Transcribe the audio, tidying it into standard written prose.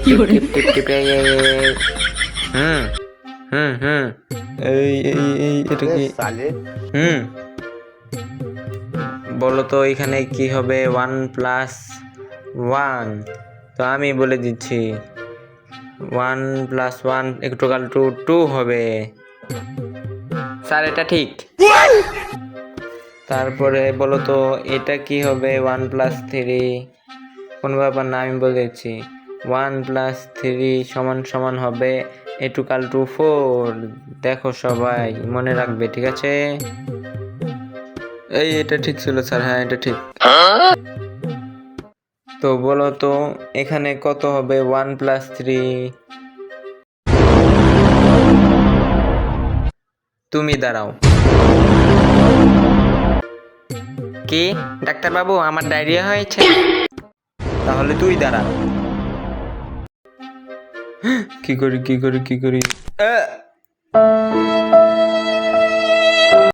টিপ টিপ টিপ টিপ হুম হুম হুম এই এটা কি হুম বলো তো এখানে কি হবে 1+1? তো আমি বলে দিচ্ছি 1+1 ইকুয়াল টু 2 হবে। স্যার এটা ঠিক। তারপরে বলো তো এটা কি হবে 1+3? কোন ব্যাপার না, আমি বলে দিচ্ছি 1+3 সমান সমান হবে ইকুয়াল টু 4। দেখো সবাই মনে রাখবে, ঠিক আছে? এটা ঠিক ছিল স্যার, হ্যাঁ এটা ঠিক। তো বলো তো এখানে কত হবে 1+3? তুমি দাঁড়াও। কি ডাক্তার বাবু, আমার ডায়রিয়া হয়েছে? তাহলে তুই দাঁড়া। কি করি?